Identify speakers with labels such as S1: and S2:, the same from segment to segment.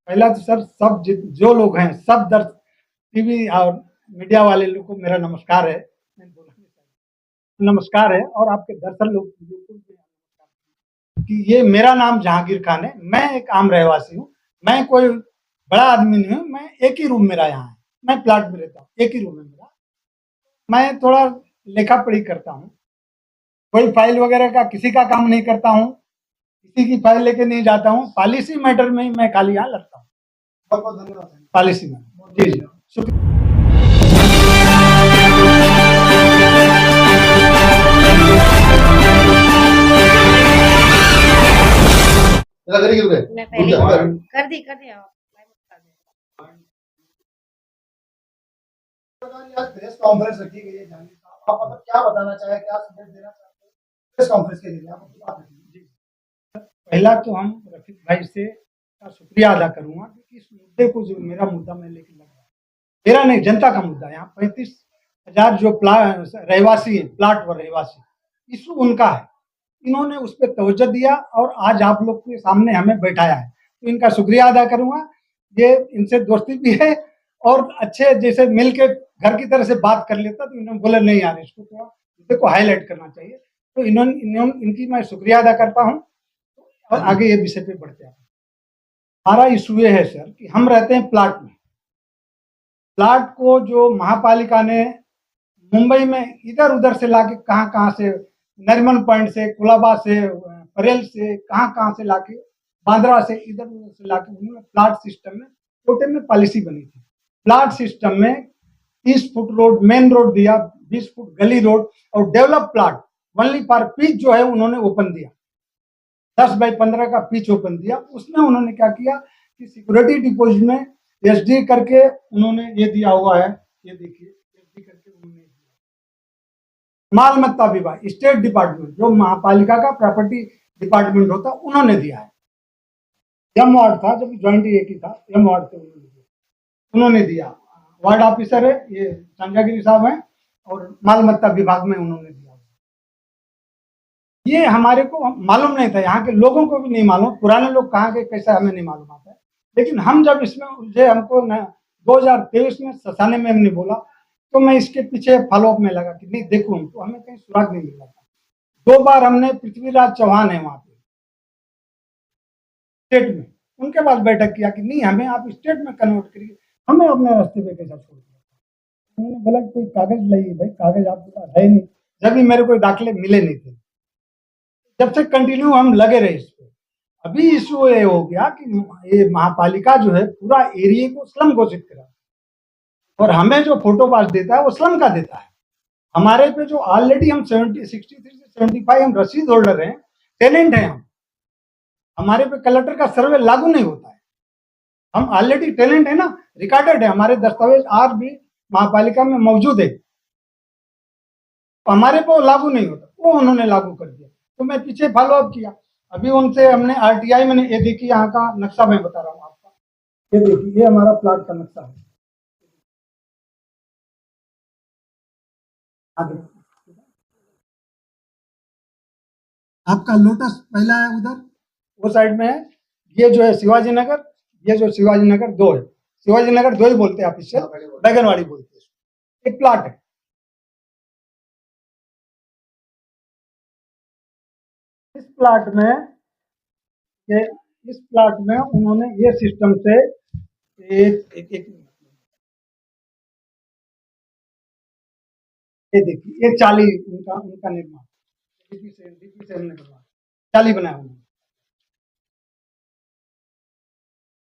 S1: पहला तो सर सब जो लोग हैं सब टीवी और मीडिया वाले लोग को मेरा नमस्कार है। मैं बोलना नहीं चाहता। नमस्कार है और आपके दर्शक लोग बिल्कुल भी कि ये मेरा नाम जहांगीर खान है। मैं एक आम रहवासी हूँ। मैं कोई बड़ा आदमी नहीं हूँ। मैं एक ही रूम मेरा यहाँ है। मैं प्लाट में रहता हूँ, एक ही रूम है मेरा। मैं थोड़ा लेखा पढ़ी करता हूँ। कोई फाइल वगैरह का किसी का काम नहीं करता हूँ। किसी की फाइल लेके नहीं जाता हूँ। पॉलिसी मैटर में ही मैं खाली यहाँ लड़ता हूँ। बहुत बहुत धन्यवाद। पॉलिसी में जी जी शुक्रिया।
S2: लग रही है
S3: मैं पहले कर दी आप
S1: प्रेस कॉन्फ्रेंस रखी गई है जानी साहब, आप मतलब क्या बताना चाहे, क्या संदेश देना चाहते हैं प्रेस कॉन्फ्रेंस के लिए? आप अपनी बात रखिए जी। पहला तो हम रफीक भाई से का शुक्रिया अदा करूंगा कि इस मुद्दे को, जो मेरा मुद्दा मैं लेकर लग रहा हूँ, मेरा नहीं जनता का मुद्दा। यहाँ 35,000 जो रहवासी है, प्लाट व रहवासी, इशू उनका है। इन्होंने उस पर तवज्जो दिया और आज आप लोग के सामने हमें बैठाया है, तो इनका शुक्रिया अदा करूंगा। ये इनसे दोस्ती भी है और अच्छे जैसे मिल के घर की तरह से बात कर लेता, तो इन्होंने बोला नहीं यार इसको थोड़ा मुद्दे को हाईलाइट करना चाहिए, तो इन्होंने इनकी मैं शुक्रिया अदा करता हूँ। और आगे ये विषय पे बढ़ते हैं। हमारा इशू ये है सर कि हम रहते हैं प्लाट में। प्लाट को जो महापालिका ने मुंबई में इधर उधर से लाके कहाँ कहाँ से, नरीमन पॉइंट से, कुलाबा से, परेल से, कहाँ कहाँ से लाके, बांद्रा से, इधर उधर से लाके उन्होंने प्लाट सिस्टम में कोटे में पॉलिसी बनी थी। प्लाट सिस्टम में 30 फुट रोड मेन रोड दिया, 20 फुट गली रोड और develop plot only for pitch जो है उन्होंने ओपन दिया। 10 बाई 15 का पिच ओपन दिया। उसमें उन्होंने क्या किया कि सिक्योरिटी डिपॉजिट में एसडी करके उन्होंने ये दिया हुआ है, ये देखिए एसडी करके उन्होंने दिया। माल मत्ता विभाग, स्टेट डिपार्टमेंट, जो महापालिका का प्रॉपर्टी डिपार्टमेंट होता, उन्होंने दिया है। एम वार्ड था, जब ज्वाइंट एक ही था, एम वार्ड से उन्होंने दिया। वार्ड ऑफिसर है ये संजागिरी साहब हैं और माल मत्ता विभाग में उन्होंने दिया। ये हमारे को मालूम नहीं था, यहाँ के लोगों को भी नहीं मालूम, पुराने लोग कहाँ के कैसा हमें नहीं मालूम आता है। लेकिन हम जब इसमें उलझे, हमको 2023 में ससाने में हमने बोला, तो मैं इसके पीछे फॉलोअप में लगा कि नहीं देखो, हमको हमें कहीं सुराग नहीं मिल रहा था। 2 बार हमने, पृथ्वीराज चौहान है वहां पे स्टेट में, उनके पास बैठक किया कि नहीं हमें आप स्टेट में कन्वर्ट करिए, हमें अपने रास्ते पे कैसा छोड़ दिया। उन्होंने बोला कोई कागज लाइए। भाई कागज आपके पास है नहीं, जब भी मेरे कोई दाखिले मिले नहीं थे। जब से कंटिन्यू हम लगे रहे इस पे। अभी इशू ये हो गया कि ये महापालिका जो है पूरा एरिया को स्लम घोषित करा और हमें जो फोटो पास देता है वो स्लम का देता है। हमारे पे जो ऑलरेडी हम 63 से 75 हम रसीद होल्डर हैं, टेनेंट हैं हम, हमारे पे कलेक्टर का सर्वे लागू नहीं होता है। हम ऑलरेडी टेनेंट है ना, रिकॉर्डेड है, हमारे दस्तावेज आज भी महापालिका में मौजूद है, तो हमारे पे लागू नहीं होता, वो उन्होंने लागू कर दिया। तो मैं पीछे फॉलोअप किया। अभी उनसे हमने आरटीआई में, ये देखिए यहाँ का नक्शा मैं बता रहा हूँ आपका, ये देखिए ये हमारा प्लाट का नक्शा है। आपका लोटस पहला है उधर, वो साइड में है। ये जो है शिवाजी नगर, ये जो शिवाजी नगर 2 है, शिवाजी नगर 2 ही बोलते हैं आप, इससे बैगनवाड़ी बोलते हैं। एक प्लाट है इस प्लाट में, ये इस प्लाट में उन्होंने ये सिस्टम से एक ये देखिए, ये चाली उनका निर्माण डीपी से हमने करवाया, चाली बनाया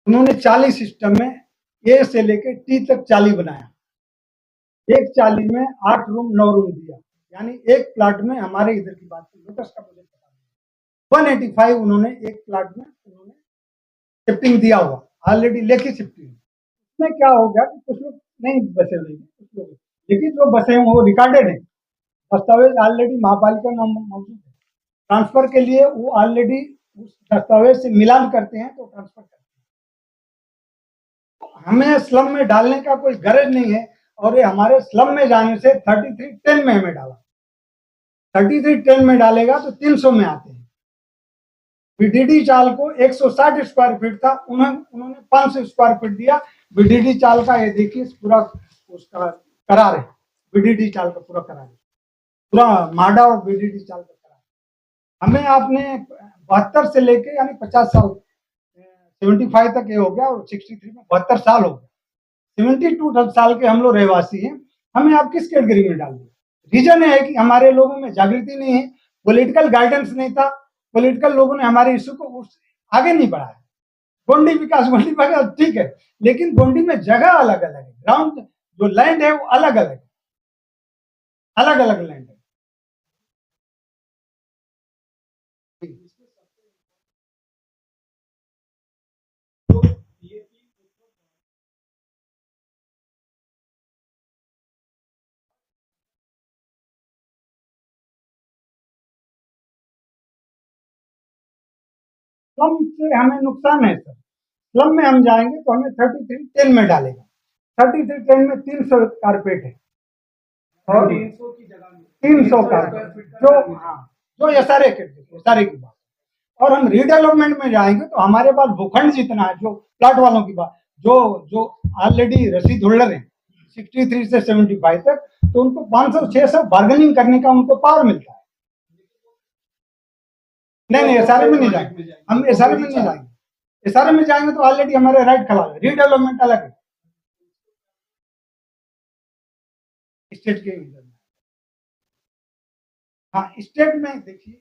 S1: उन्होंने 40 सिस्टम में ए से लेके टी तक 40 बनाया। एक 40 में 8 रूम 9 रूम दिया, यानी एक प्लाट में, हमारे इधर की बात की लोटस का प्रोजेक्ट 185 उन्होंने एक प्लाट में उन्होंने शिफ्टिंग दिया हुआ, ऑलरेडी लेके शिफ्टिंग। इसमें क्या हो गया कि कुछ लोग नहीं बसे हुए, कुछ लोग, लेकिन जो बसे हैं वो रिकॉर्डेड है, दस्तावेज ऑलरेडी महापालिका में मौजूद है। ट्रांसफर के लिए वो ऑलरेडी उस दस्तावेज से मिलान करते हैं, तो ट्रांसफर करते हैं। हमें स्लम में डालने का कोई गरज नहीं है, और ये हमारे स्लम में जाने से 3310 में हमें डाला, 3310 में डालेगा तो 300 में आते हैं। बीडीडी चाल को 160 स्क्वायर फीट था, उन्होंने 500 स्क्वायर फीट दिया। बीडीडी चाल का ये देखिए पूरा उसका करार है, बीडीडी चाल का पूरा करार है, पूरा माडा और बीडीडी चाल का करार। हमें आपने 72 से लेके यानी 50 साल 75 तक ये हो गया और 63 में 72 साल हो गया। 72 साल के हम लोग रहवासी हैं, हमें आप किस कैटेगरी में डाल दिए? रीजन है कि हमारे लोगों में जागृति नहीं है, पॉलिटिकल गाइडेंस नहीं था, पॉलिटिकल लोगों ने हमारे इशू को आगे नहीं बढ़ाया। गोंडी विकास ठीक है, लेकिन गोंडी में जगह अलग अलग है, ग्राउंड जो लैंड है वो अलग अलग है, अलग अलग लैंड है। स्लम से हमें नुकसान है सर। स्लम में हम जाएंगे तो हमें 3310 में डालेगा। 3310 में 300 कारपेट है और 300 की जगह 300 कारपेट जो एसआरए की बात। और हम रीडेवलपमेंट में जाएंगे तो हमारे पास भूखंड जितना है, जो प्लाट वालों की बात, जो ऑलरेडी रसीद होल्डर है 63 से 75 तक, तो उनको 500-600 बार्गेनिंग करने का उनको पावर मिलता है। नहीं एसआरए में नहीं जाएंगे, हम एसआरए में नहीं जाएंगे। एसआरए में जाएंगे तो ऑलरेडी हमारे राइट खिलाफ है, रीडेवलपमेंट अलग है स्टेट के। हाँ, स्टेट में देखिए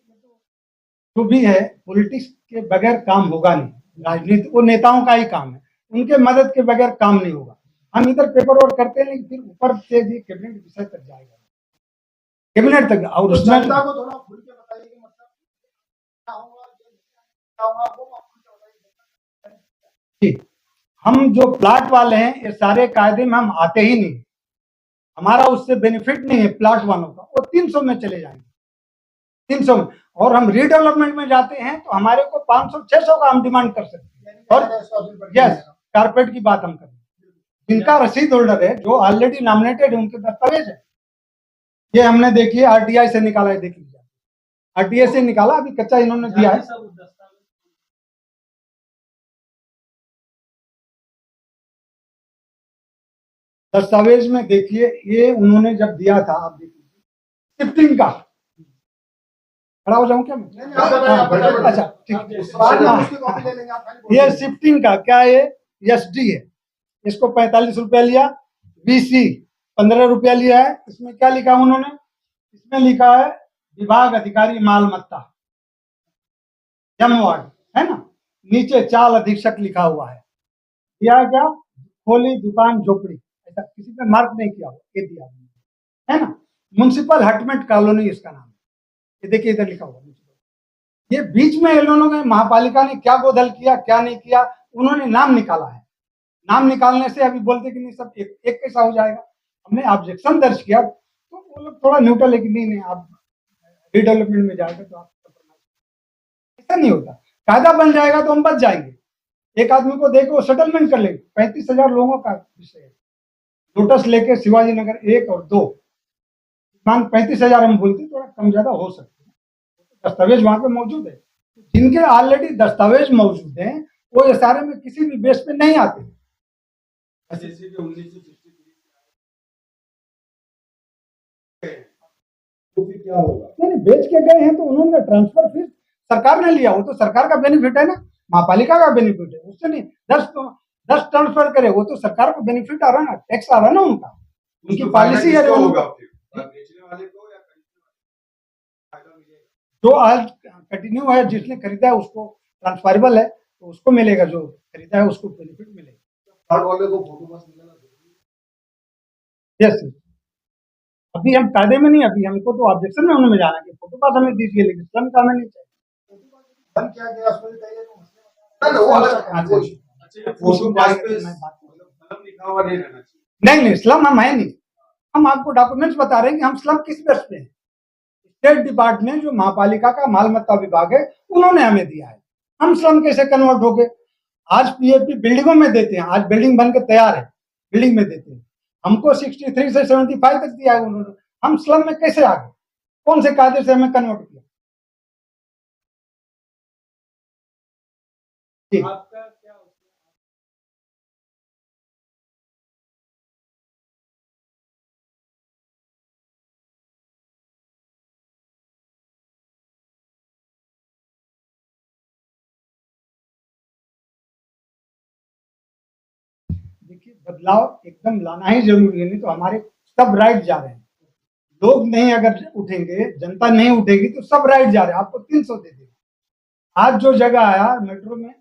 S1: जो भी है पॉलिटिक्स के बगैर काम होगा नहीं, राजनीति वो नेताओं का ही काम है, उनके मदद के बगैर काम नहीं होगा। हम इधर पेपर वर्क करते हैं लेकिन फिर ऊपर से भी कैबिनेट विषय तक जाएगा, कैबिनेट तक। और उसमें
S2: जनता को थोड़ा खुल के बताइए कि मतलब क्या होगा, क्या होगा वो आप खुल के बताइए।
S1: हम जो प्लाट वाले हैं ये सारे कायदे में हम आते ही नहीं, हमारा उससे बेनिफिट नहीं है प्लाट वालों का, वो 300 में चले जाएंगे, 300 में। और हम रीडेवलपमेंट में जाते हैं तो हमारे को 500-600 का हम डिमांड कर सकते हैं। और यस, कारपेट की बात हम करें, जिनका रसीद होल्डर है, जो ऑलरेडी नॉमिनेटेड है, उनके दस्तावेज है। ये हमने देखिए आरटीआई से निकाला है, देख लीजिए, आरटीआई से निकाला, अभी कच्चा इन्होंने दिया है। दस्तावेज में देखिए, ये उन्होंने जब दिया था, आप देखिए शिफ्टिंग का, खड़ा हो जाऊं क्या मैं? अच्छा ठीक, ये शिफ्टिंग का क्या है, एसडी है, इसको 45 रुपया लिया, बीसी 15 रुपया लिया है। इसमें क्या लिखा उन्होंने, इसमें लिखा है विभाग अधिकारी मालमत्ता, जम वार्ड है ना, नीचे चाल अधीक्षक लिखा हुआ है। दिया क्या, खोली दुकान झोपड़ी, ऐसा किसी पे मार्क नहीं किया हुआ, ये दिया है ना। म्युनिसिपल हटमेंट कॉलोनी इसका नाम है, ये देखिए इधर लिखा हुआ। ये बीच में इन लोगों ने, महापालिका ने क्या गोदल किया क्या नहीं किया, उन्होंने नाम निकाला है। नाम निकालने से अभी बोलते कि नहीं सब एक कैसा हो जाएगा। हमने ऑब्जेक्शन दर्ज किया तो वो लोग थोड़ा न्यूट्रल है कि नहीं आप रीडेवलपमेंट में जाएगा तो आप, ऐसा नहीं होता। कायदा बन जाएगा तो हम बच जाएंगे। एक आदमी को देखो सेटलमेंट कर लेंगे, 35,000 लोगों का विषय है। लोटस लेके शिवाजी नगर 1 और 2 मान 35,000 हम बोलते, थोड़ा कम ज्यादा हो सकते हैं, दस्तावेज वहां पे मौजूद है। जिनके ऑलरेडी दस्तावेज मौजूद हैं वो एसआरए में किसी भी बेस पे नहीं आते। क्या होगा, नहीं बेच के गए हैं तो उन्होंने ट्रांसफर फीस सरकार ने लिया, वो तो सरकार का बेनिफिट है ना, महापालिका का बेनिफिट है, उससे नहीं। 10 ट्रांसफर करे वो तो सरकार को बेनिफिट आ रहा है ना, टैक्स आ रहा है ना उनका, उनकी पॉलिसी है। जो आज कंटिन्यू है, जिसने खरीदा है उसको ट्रांसफरेबल है तो उसको मिलेगा, जो खरीदा है उसको बेनिफिट मिलेगा। यस, अभी हम कायदे में नहीं, अभी हमको तो ऑब्जेक्शन में होने में जाना है, फोटो पास हमें दीजिए, लेकिन स्लम का हमें नहीं चाहिए। नहीं स्लम हम है नहीं, हम आपको डॉक्यूमेंट्स बता रहे हैं कि हम स्लम किस बेस पे हैं। स्टेट डिपार्टमेंट जो महापालिका का मालमत्ता विभाग है उन्होंने हमें दिया है, हम स्लम कैसे कन्वर्ट हो गए। आज पीएपी बिल्डिंगों में देते हैं, आज बिल्डिंग बनकर तैयार है, बिल्डिंग में देते हैं। हमको 63 से 75 तक दिया है उन्होंने, हम स्लम में कैसे आ गए, कौन से कायदे से हमें कन्वर्ट किया। जी।
S2: आपका क्या होता है?
S1: देखिए, बदलाव एकदम लाना ही जरूरी है, नहीं तो हमारे सब राइट जा रहे हैं। लोग नहीं अगर उठेंगे, जनता नहीं उठेगी तो सब राइट जा रहे हैं। आपको 300 दे देगा। आज जो जगह आया मेट्रो में,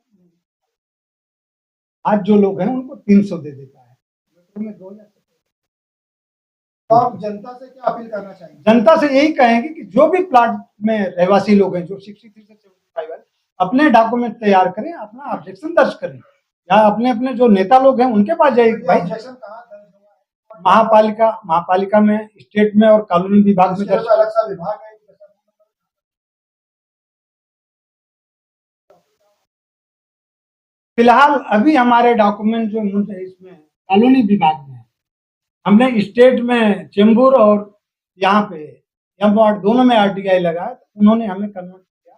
S1: आज जो लोग हैं उनको 300 दे देता है। मेट्रो में 2000।
S2: तो आप जनता से क्या अपील करना चाहेंगे?
S1: जनता से यही कहेंगे कि जो भी प्लाट में रहवासी लोग हैं, जो 63 से 75 है, अपने डॉक्यूमेंट तैयार करें, अपना ऑब्जेक्शन दर्ज करें, या अपने अपने जो नेता लोग हैं उनके पास जाइए
S2: ये
S1: भाई।
S2: ऑब्जेक्शन कहाँ दर्ज हुआ है?
S1: महापालिका में, स्टेट में और कॉलोनी विभाग में
S2: इसके
S1: दर्ज।
S2: लिए अलग सा विभाग है?
S1: फिलहाल अभी हमारे डॉक्यूमेंट जो इसमें कॉलोनी विभाग में है, हमने स्टेट में चेंबूर और यहाँ पे एम वार्ड दोनों में आरटीआई लगाया, तो उन्होंने हमें कन्वर्ट किया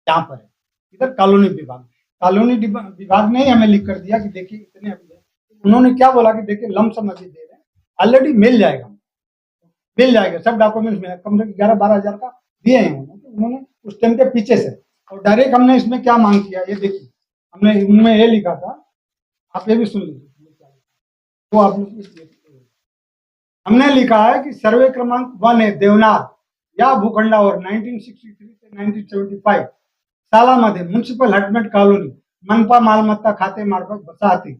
S1: यहाँ पर है। इधर कॉलोनी विभाग ने ही हमें लिख कर दिया कि देखिए इतने अभी है। उन्होंने क्या बोला कि देखिए लमसम अभी दे रहे हैं, ऑलरेडी मिल जाएगा सब डॉक्यूमेंट्स में, कम से कम 11-12 हजार का दिए हैं उन्होंने उस टाइम के पीछे से। और डायरेक्ट हमने इसमें क्या मांग किया, ये देखिए हमने उनमें ये लिखा था, आप ये भी सुन लीजिए। तो आप हमने लिखा है कि सर्वे क्रमांक 1 है देवनाथ या भूखंडावर 1963 ते 1975 सालामध्ये म्युनिसिपल हटमेट कॉलोनी मनपा मालमत्ता खाते मार्फत वसाहती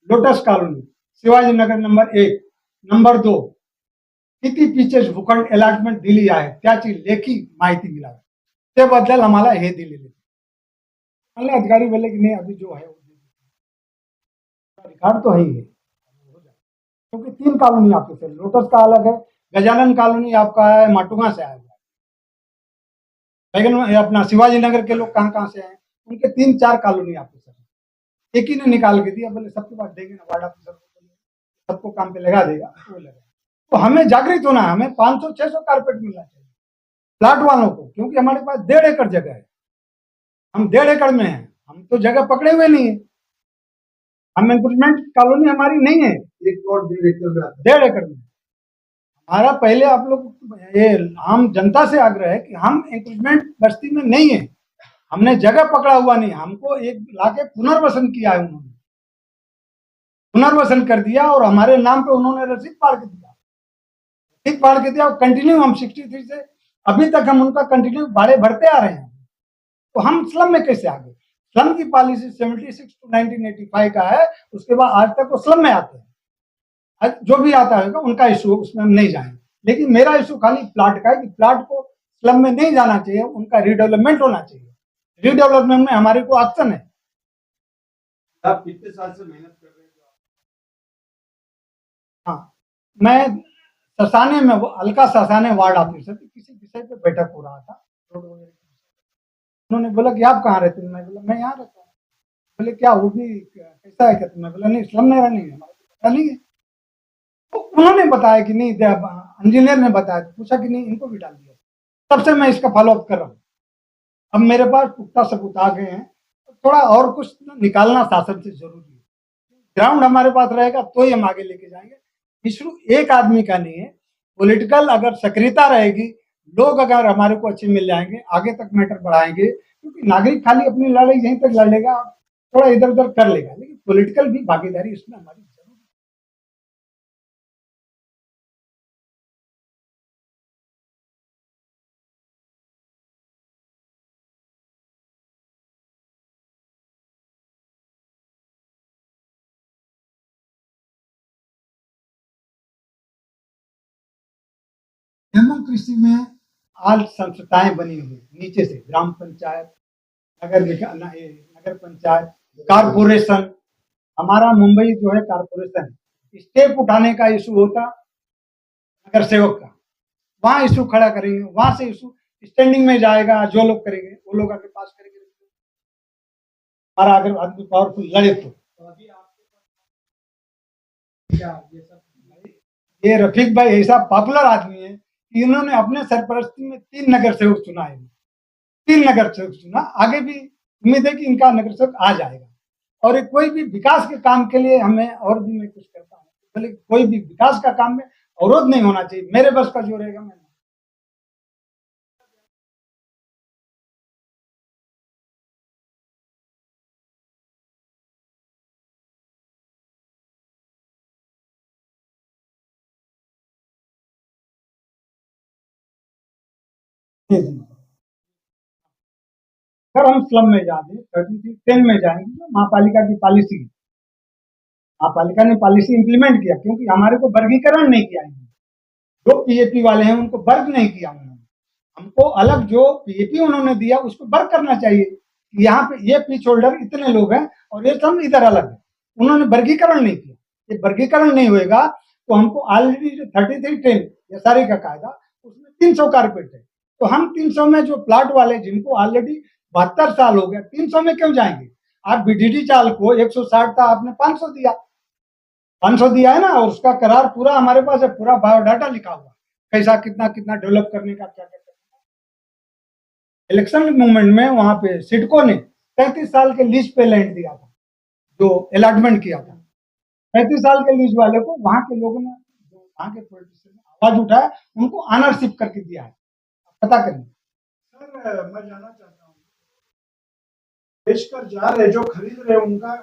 S1: lotus colony Shivajinagar number 1 number 2 किती पीचेस भूखंड अलॉटमेंट दिली आहे त्याची लेखी माहिती मिळावी, त्याबद्दल आम्हाला हे दिलेले। मला अधिकारी बोले कि नहीं अभी जो है रिकॉर्ड तो है ही है, क्योंकि 3 कॉलोनी आपके सर, लोटस का अलग है, गजानन कॉलोनी आपका है माटुंगा से आया हुआ है, लेकिन अपना शिवाजी नगर के लोग कहाँ से आए, उनके 3-4 कॉलोनी आपके सर। एक ही ने निकाल के दिया, बोले सबके पास देंगे ना वार्ड ऑफिसर को, सबको काम पे लगा देगा, वो लगा। तो हमें जागृत होना है, हमें 500-600 कारपेट मिलना चाहिए प्लाट वालों को, क्योंकि हमारे पास 1.5 एकड़ जगह है, हम 1.5 एकड़ में हैं, हम तो जगह पकड़े हुए नहीं है, हम इंक्रूजमेंट कॉलोनी हमारी नहीं है 1.5 एकड़ में। हमारा पहले आप लोग ये आम जनता से आग्रह है कि हम इंक्रूजमेंट बस्ती में नहीं है, हमने जगह पकड़ा हुआ नहीं, हमको एक लाके पुनर्वसन किया है, उन्होंने पुनर्वसन कर दिया और हमारे नाम पे उन्होंने रसीद फाड़ के दिया और कंटिन्यू हम 63 से अभी तक हम उनका कंटिन्यू भाड़े भरते आ रहे हैं। तो हम स्लम में कैसे आ गए? स्लम की पॉलिसी 76 टू 1985 का है, उसके बाद आज तक वो स्लम में आते हैं, जो भी आता होगा उनका इशू, उसमें हम नहीं जाएंगे। लेकिन मेरा इशू खाली प्लाट का है कि प्लाट को स्लम में नहीं जाना चाहिए, उनका रिडेवलपमेंट होना चाहिए। रिडेवलपमेंट में हमारे को ऑप्शन है।
S2: आप कितने साल से मेहनत कर रहे हैं?
S1: हाँ, मैं ससाने में, वो अलका ससाने वार्ड ऑफिसर थी, किसी विषय पे बैठक हो रहा था रोड वगैरह की। उन्होंने बोला कि आप कहाँ रहते हैं, मैं बोला मैं यहाँ रहता हूँ। बोले क्या वो भी कैसा है, कहते, मैं बोला नहीं स्लम में नहीं है, हमारे को पता नहीं है। तो उन्होंने बताया कि नहीं, इंजीनियर ने बताया, पूछा कि नहीं इनको भी डाल दिया, तब से मैं इसका फॉलोअप कर रहा हूँ। अब मेरे पास पुख्ता सबूत आ गए हैं, तो थोड़ा और कुछ निकालना शासन से जरूरी है। ग्राउंड हमारे पास रहेगा तो ही हम आगे लेके जाएंगे। इशू एक आदमी का नहीं है, पॉलिटिकल अगर सक्रियता रहेगी, लोग अगर हमारे को अच्छे मिल जाएंगे, आगे तक मैटर बढ़ाएंगे, क्योंकि नागरिक खाली अपनी लड़ाई यहीं तक लड़ लेगा, थोड़ा इधर उधर कर लेगा, लेकिन पॉलिटिकल भी भागीदारी इसमें हमारी जरूरी है। डेमोक्रेसी में आज संस्थाएं बनी हुई नीचे से, ग्राम पंचायत, नगर पंचायत, कारपोरेशन। हमारा मुंबई जो है कारपोरेशन, स्टेप उठाने का इशू होता नगर सेवक का, वहां इशू खड़ा करेंगे, वहां से इशू स्टैंडिंग में जाएगा, जो लोग करेंगे वो लोग आगे पास करेंगे। हमारा अगर आदमी पावरफुल लड़े तो
S2: अभी आपके पास क्या ये सब
S1: ये रफीक भाई ऐसा पॉपुलर आदमी है कि इन्होंने अपने सरपरस्ती में 3 नगर सेवक चुना है, 3 नगर सेवक चुना, आगे भी उम्मीद है कि इनका नगर सेवक आ जाएगा। और एक कोई भी विकास के काम के लिए हमें, और भी मैं कुछ करता हूँ, बोले कोई भी विकास का काम में अवरोध नहीं होना चाहिए, मेरे बस का जो रहेगा मैं। अगर हम स्लम में जाएंगे 3310 में जाएंगे तो महापालिका की पॉलिसी है, महापालिका ने पॉलिसी इंप्लीमेंट किया, क्योंकि हमारे को वर्गीकरण नहीं किया इन्होंने। जो पीएपी वाले हैं उनको वर्ग नहीं किया उन्होंने, हमको अलग जो पीएपी उन्होंने दिया उसको वर्ग करना चाहिए। यहाँ पे ये पिच होल्डर इतने लोग हैं और ये सब इधर अलग है, उन्होंने वर्गीकरण नहीं किया। ये वर्गीकरण नहीं होएगा तो हमको ऑलरेडी जो 3310 एसआरए का कायदा उसमें 300 कारपेट है, तो हम 300 में जो प्लाट वाले जिनको ऑलरेडी 72 साल हो गया 300 में क्यों जाएंगे। आप बीडीडी चाल को 160 था, आपने 500 दिया, 500 दिया है ना, और उसका करार पूरा हमारे पास है, पूरा बायोडाटा लिखा हुआ, कैसा कितना कितना डेवलप करने का क्या क्या। इलेक्शन मूवमेंट में वहां पे सिडको ने 33 साल के लीज पे लैंड दिया था, जो अलॉटमेंट किया था 35 साल के लीज वाले को, वहां के लोगों ने, जो वहां के पॉलिटिशियन ने आवाज उठाया, उनको ऑनरशिप करके दिया है। पता करिए
S2: सर, मैं जानना चाहता हूँ, बेचकर जा रहे जो खरीद रहे उनका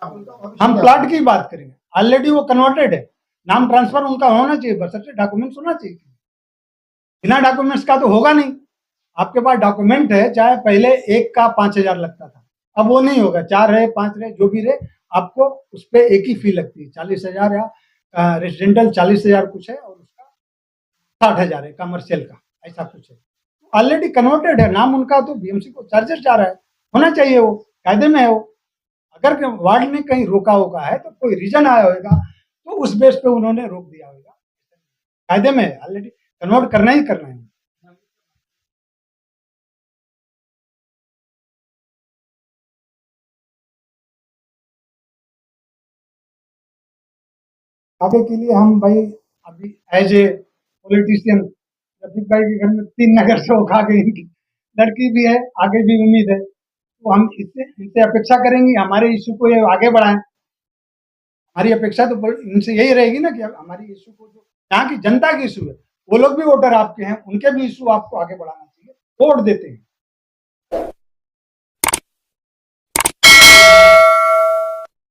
S2: भविष्य
S1: हम
S2: क्या
S1: प्लाट की बात करेंगे, ऑलरेडी वो कन्वर्टेड है, नाम ट्रांसफर उनका होना चाहिए, बस सबसे डॉक्यूमेंट्स होना चाहिए। बिना डॉक्यूमेंट्स का तो होगा नहीं। आपके पास डॉक्यूमेंट है, चाहे पहले एक का 5000 लगता था, अब वो नहीं होगा, 4 रहे 5 रहे जो भी रहे, आपको उस पर एक ही फी लगती है 40,000, या रेजिडेंटल 40,000 कुछ है, और उसका 60,000 है कमर्शियल का, ऐसा कुछ है। ऑलरेडी कन्वर्टेड है नाम उनका, तो बीएमसी को चार्जेस जा रहा है, होना चाहिए, वो कायदे में है वो। अगर वार्ड ने कहीं रोका होगा है तो कोई रीजन आया होगा, तो उस बेस पे उन्होंने रोक दिया होगा, कायदे में है, ऑलरेडी कन्वर्ट करना ही करना है। आगे के लिए हम भाई, अभी एज ए पॉलिटिशियन, रफीक भाई के घर में 3 नगर सेवक आ गए, इनकी लड़की भी है, आगे भी उम्मीद है, तो हम इससे इनसे अपेक्षा करेंगे हमारे इशू को ये आगे बढ़ाएं। हमारी अपेक्षा तो इनसे यही रहेगी ना कि हमारी इशू को, जो यहाँ की जनता की इशू है, वो लोग भी वोटर आपके हैं, उनके भी इशू आपको आगे बढ़ाना चाहिए, वोट देते हैं।